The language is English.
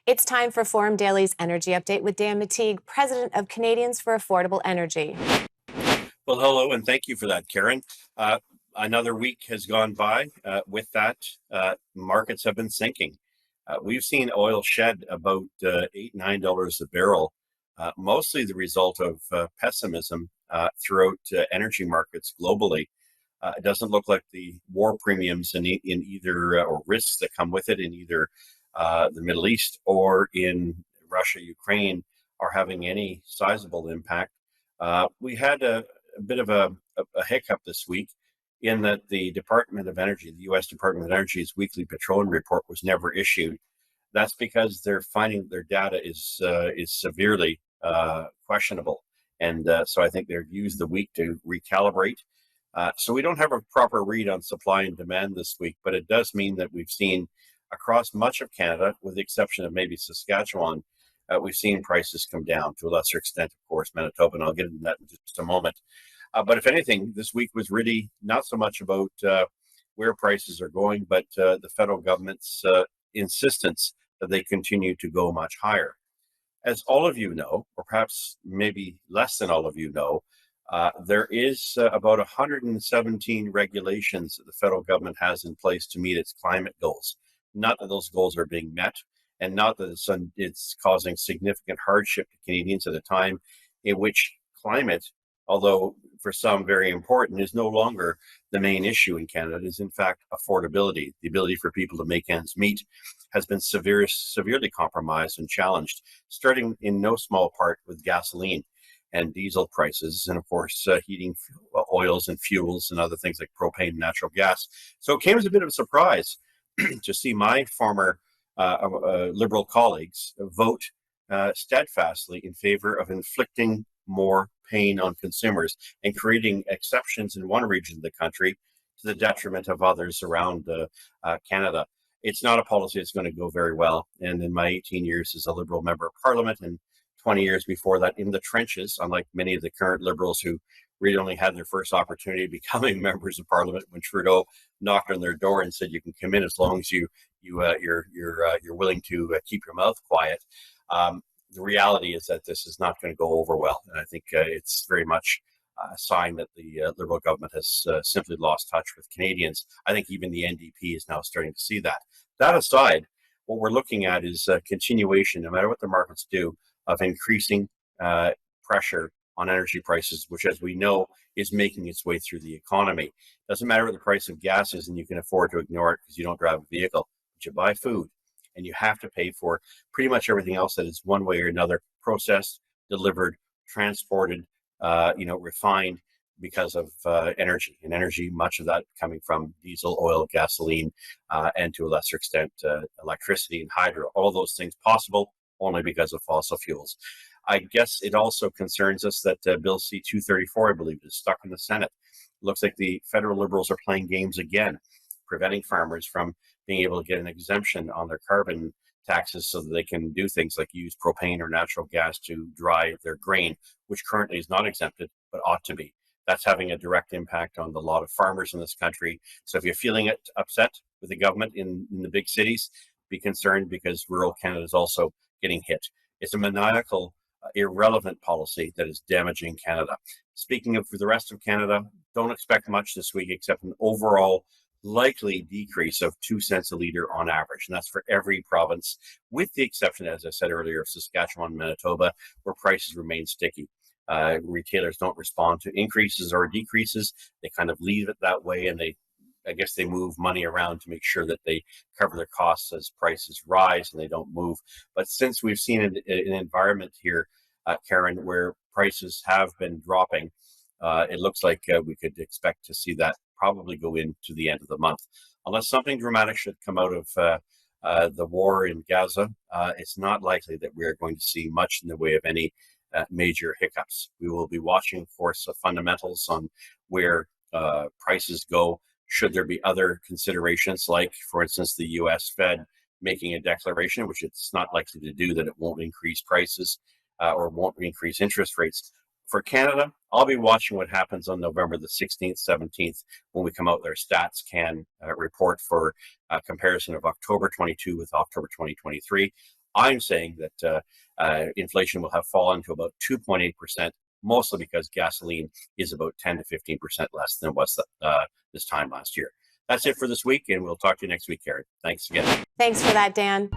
It's time for Forum Daily's Energy Update with Dan McTeague, President of Canadians for Affordable Energy. Well, hello, and thank you for that, Karen. Another week has gone by. With that, markets have been sinking. We've seen oil shed about $8-9 a barrel, mostly the result of pessimism throughout energy markets globally. It doesn't look like the war premiums in either or risks that come with it in either the Middle East or in Russia, Ukraine are having any sizable impact. We had a bit of a hiccup this week in that the Department of Energy, the U.S. Department of Energy's weekly petroleum report was never issued. That's because they're finding their data is severely questionable, and so I think they've used the week to recalibrate. So we don't have a proper read on supply and demand this week, but it does mean that we've seen across much of Canada, with the exception of maybe Saskatchewan, we've seen prices come down to a lesser extent, of course, Manitoba, and I'll get into that in just a moment. But if anything, this week was really not so much about where prices are going, but the federal government's insistence that they continue to go much higher. As all of you know, or perhaps maybe less than all of you know, there is about 117 regulations that the federal government has in place to meet its climate goals. Not that those goals are being met, and not that it's causing significant hardship to Canadians at a time in which climate, although for some very important, is no longer the main issue in Canada. It is in fact affordability. The ability for people to make ends meet has been severely compromised and challenged, starting in no small part with gasoline and diesel prices, and of course heating oils and fuels and other things like propane and natural gas. So it came as a bit of a surprise to see my former Liberal colleagues vote steadfastly in favor of inflicting more pain on consumers and creating exceptions in one region of the country to the detriment of others around Canada. It's not a policy that's going to go very well. And in my 18 years as a Liberal member of Parliament and 20 years before that in the trenches, unlike many of the current Liberals who really only had their first opportunity of becoming members of Parliament when Trudeau knocked on their door and said you can come in as long as you're willing to keep your mouth quiet. The reality is that this is not going to go over well, and I think it's very much a sign that the Liberal government has simply lost touch with Canadians. I think even the NDP is now starting to see that. That aside, what we're looking at is a continuation, no matter what the markets do, of increasing pressure on energy prices, which, as we know, is making its way through the economy. Doesn't matter what the price of gas is, and you can afford to ignore it because you don't drive a vehicle, but you buy food, and you have to pay for pretty much everything else that is one way or another processed, delivered, transported, refined because of energy. And energy, much of that coming from diesel, oil, gasoline, and to a lesser extent, electricity and hydro. All those things possible only because of fossil fuels. I guess it also concerns us that Bill C-234, I believe, is stuck in the Senate. It looks like the federal Liberals are playing games again, preventing farmers from being able to get an exemption on their carbon taxes so that they can do things like use propane or natural gas to dry their grain, which currently is not exempted, but ought to be. That's having a direct impact on the lot of farmers in this country. So if you're feeling upset with the government in the big cities, be concerned because rural Canada is also getting hit. It's a maniacal, irrelevant policy that is damaging Canada. Speaking of the rest of Canada, don't expect much this week except an overall likely decrease of 2 cents a liter on average. And that's for every province, with the exception, as I said earlier, of Saskatchewan and Manitoba, where prices remain sticky. Retailers don't respond to increases or decreases. They kind of leave it that way, and I guess they move money around to make sure that they cover their costs as prices rise and they don't move. But since we've seen an environment here, Karen, where prices have been dropping, it looks like we could expect to see that probably go into the end of the month. Unless something dramatic should come out of the war in Gaza, it's not likely that we are going to see much in the way of any major hiccups. We will be watching, of course, the fundamentals on where prices go. Should there be other considerations, like, for instance, the U.S. Fed making a declaration, which it's not likely to do, that it won't increase prices or won't increase interest rates. For Canada, I'll be watching what happens on November the 16th, 17th, when we come out with our stats can report for comparison of October 22 with October 2023. I'm saying that inflation will have fallen to about 2.8%, mostly because gasoline is about 10 to 15% less than it was this time last year. That's it for this week, and we'll talk to you next week, Karen. Thanks again. Thanks for that, Dan.